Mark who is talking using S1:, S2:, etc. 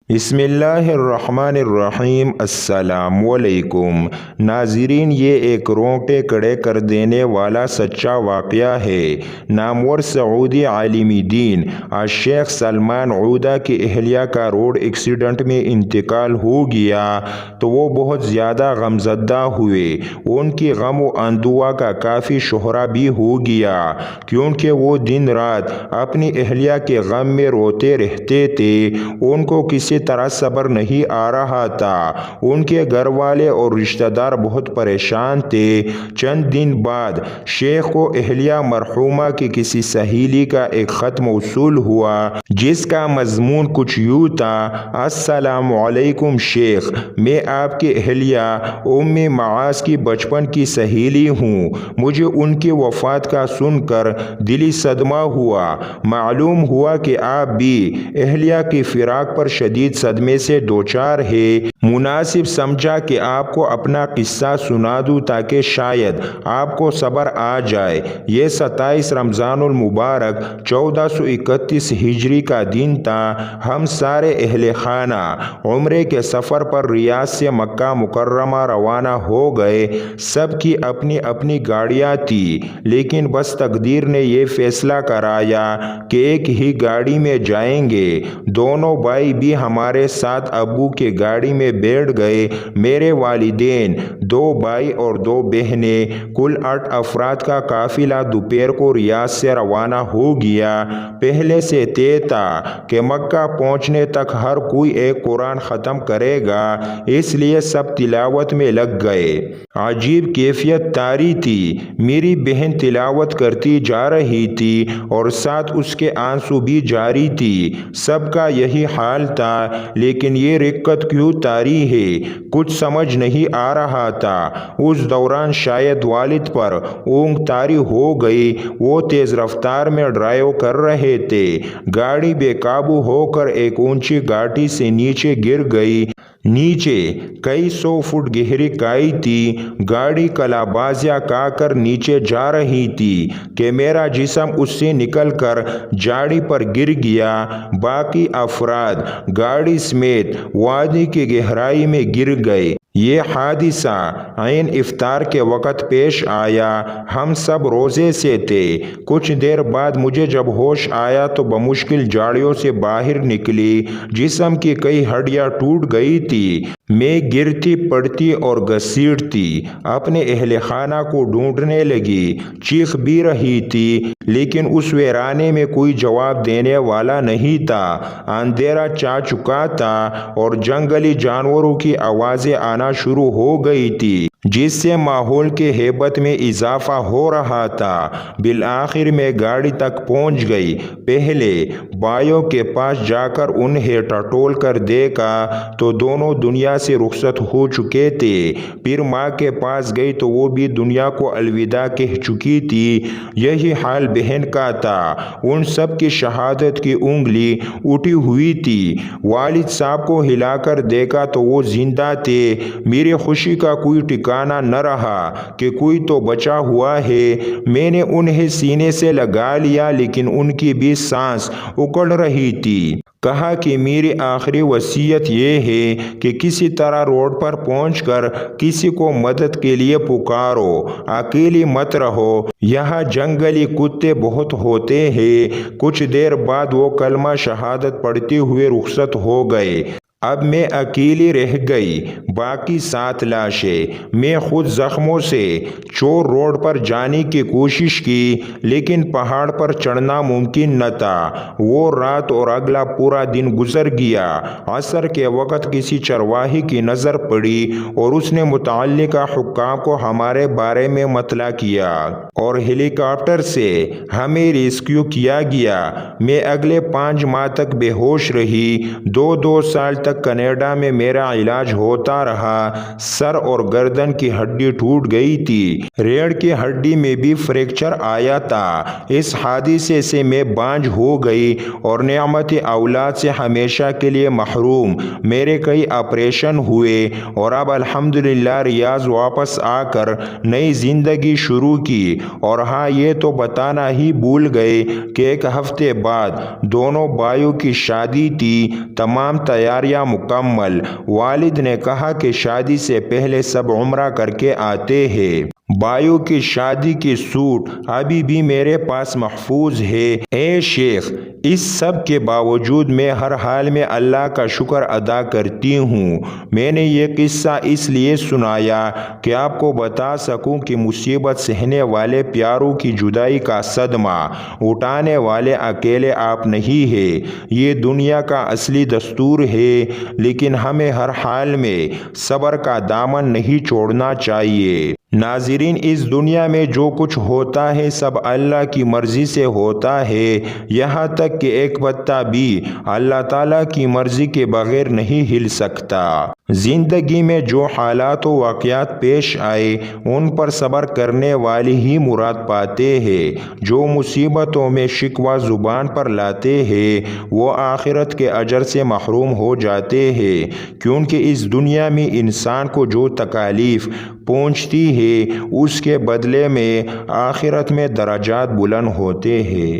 S1: بسم اللہ الرحمن الرحیم۔ السلام علیکم ناظرین، یہ ایک رونگٹے کھڑے کر دینے والا سچا واقعہ ہے۔ نامور سعودی عالم دین الشیخ سلمان عودہ کی اہلیہ کا روڈ ایکسیڈنٹ میں انتقال ہو گیا تو وہ بہت زیادہ غمزدہ ہوئے۔ ان کی غم و اندوہ کا کافی شہرہ بھی ہو گیا، کیونکہ وہ دن رات اپنی اہلیہ کے غم میں روتے رہتے تھے۔ ان کو کسی طرح صبر نہیں آ رہا تھا۔ ان کے گھر والے اور رشتہ دار بہت پریشان تھے۔ چند دن بعد شیخ کو اہلیہ مرحومہ کی کسی سہیلی کا ایک خط موصول ہوا، جس کا مضمون کچھ یوں تھا: السلام علیکم شیخ، میں آپ کی اہلیہ ام معاذ کی بچپن کی سہیلی ہوں۔ مجھے ان کی وفات کا سن کر دلی صدمہ ہوا۔ معلوم ہوا کہ آپ بھی اہلیہ کی فراق پر شدید صدمے سے دوچار ہے۔ مناسب سمجھا کہ آپ کو اپنا قصہ سنا دوں تاکہ شاید آپ کو صبر آ جائے۔ یہ 27 رمضان المبارک 1431 ہجری کا دن تھا۔ ہم سارے اہل خانہ عمرے کے سفر پر ریاض سے مکہ مکرمہ روانہ ہو گئے۔ سب کی اپنی اپنی گاڑیاں تھیں، لیکن بس تقدیر نے یہ فیصلہ کرایا کہ ایک ہی گاڑی میں جائیں گے۔ دونوں بھائی بھی ہمارے ساتھ ابو کے گاڑی میں بیٹھ گئے۔ میرے والدین، 2 بھائی اور 2 بہنیں، کل 8 افراد کا قافلہ دوپہر کو ریاض سے روانہ ہو گیا۔ پہلے سے طے تھا کہ مکہ پہنچنے تک ہر کوئی ایک قرآن ختم کرے گا، اس لیے سب تلاوت میں لگ گئے۔ عجیب کیفیت طاری تھی۔ میری بہن تلاوت کرتی جا رہی تھی اور ساتھ اس کے آنسو بھی جاری تھی۔ سب کا یہی حال تھا، لیکن یہ رقت کیوں طاری ہے، کچھ سمجھ نہیں آ رہا تھا۔ اس دوران شاید والد پر اونگ طاری ہو گئی۔ وہ تیز رفتار میں ڈرائیو کر رہے تھے۔ گاڑی بے قابو ہو کر ایک اونچی گھاٹی سے نیچے گر گئی۔ نیچے کئی 100 فٹ گہری کھائی تھی۔ گاڑی کلابازیاں کھا کر نیچے جا رہی تھی کہ میرا جسم اس سے نکل کر جھاڑی پر گر گیا۔ باقی افراد گاڑی سمیت وادی کی گہرائی میں گر گئے۔ یہ حادثہ عین افطار کے وقت پیش آیا۔ ہم سب روزے سے تھے۔ کچھ دیر بعد مجھے جب ہوش آیا تو بمشکل جھاڑیوں سے باہر نکلی۔ جسم کی کئی ہڈیاں ٹوٹ گئی تھی۔ میں گرتی پڑتی اور گھسیٹتی اپنے اہل خانہ کو ڈھونڈنے لگی۔ چیخ بھی رہی تھی، لیکن اس ویرانے میں کوئی جواب دینے والا نہیں تھا۔ اندھیرا چھا چکا تھا اور جنگلی جانوروں کی آوازیں آنا شروع ہو گئی تھی، جس سے ماحول کی ہیبت میں اضافہ ہو رہا تھا۔ بالآخر میں گاڑی تک پہنچ گئی۔ پہلے بھائیوں کے پاس جا کر انہیں ٹٹول کر دیکھا تو دونوں دنیا سے رخصت ہو چکے تھے۔ پھر ماں کے پاس گئی تو وہ بھی دنیا کو الوداع کہہ چکی تھی۔ یہی حال بہن کا تھا۔ ان سب کی شہادت کی انگلی اٹھی ہوئی تھی۔ والد صاحب کو ہلا کر دیکھا تو وہ زندہ تھے۔ میری خوشی کا کوئی ٹھکانہ نہ رہا کہ کوئی تو بچا ہوا ہے۔ میں نے انہیں سینے سے لگا لیا، لیکن ان کی بھی سانس اکڑ رہی تھی۔ کہا کہ میری آخری وصیت یہ ہے کہ کسی طرح روڈ پر پہنچ کر کسی کو مدد کے لیے پکارو، اکیلی مت رہو، یہاں جنگلی کتے بہت ہوتے ہیں۔ کچھ دیر بعد وہ کلمہ شہادت پڑھتے ہوئے رخصت ہو گئے۔ اب میں اکیلی رہ گئی، باقی 7 لاشیں۔ میں خود زخموں سے چور روڈ پر جانے کی کوشش کی، لیکن پہاڑ پر چڑھنا ممکن نہ تھا۔ وہ رات اور اگلا پورا دن گزر گیا۔ عصر کے وقت کسی چرواہی کی نظر پڑی اور اس نے متعلقہ حکام کو ہمارے بارے میں مطلع کیا اور ہیلی کاپٹر سے ہمیں ریسکیو کیا گیا۔ میں اگلے 5 ماہ تک بے ہوش رہی۔ 2 سال تک کینیڈا میں میرا علاج ہوتا رہا۔ سر اور گردن کی ہڈی ٹوٹ گئی تھی۔ ریڑھ کی ہڈی میں بھی فریکچر آیا تھا۔ اس حادثے سے میں بانجھ ہو گئی اور نعمت اولاد سے ہمیشہ کے لیے محروم۔ میرے کئی آپریشن ہوئے اور اب الحمدللہ ریاض واپس آ کر نئی زندگی شروع کی۔ اور ہاں، یہ تو بتانا ہی بھول گئے کہ 1 ہفتے بعد دونوں بھائیوں کی شادی تھی۔ تمام تیاریاں کیا مکمل؟ والد نے کہا کہ شادی سے پہلے سب عمرہ کر کے آتے ہیں۔ بھائیوں کی شادی کی سوٹ ابھی بھی میرے پاس محفوظ ہے۔ اے شیخ، اس سب کے باوجود میں ہر حال میں اللہ کا شکر ادا کرتی ہوں۔ میں نے یہ قصہ اس لیے سنایا کہ آپ کو بتا سکوں کہ مصیبت سہنے والے پیاروں کی جدائی کا صدمہ اٹھانے والے اکیلے آپ نہیں ہیں۔ یہ دنیا کا اصلی دستور ہے، لیکن ہمیں ہر حال میں صبر کا دامن نہیں چھوڑنا چاہیے۔ ناظرین، اس دنیا میں جو کچھ ہوتا ہے سب اللہ کی مرضی سے ہوتا ہے، یہاں تک کہ ایک پتا بھی اللہ تعالیٰ کی مرضی کے بغیر نہیں ہل سکتا۔ زندگی میں جو حالات و واقعات پیش آئے ان پر صبر کرنے والے ہی مراد پاتے ہیں۔ جو مصیبتوں میں شکوہ زبان پر لاتے ہیں وہ آخرت کے اجر سے محروم ہو جاتے ہیں، کیونکہ اس دنیا میں انسان کو جو تکالیف پہنچتی ہے اس کے بدلے میں آخرت میں درجات بلند ہوتے ہیں۔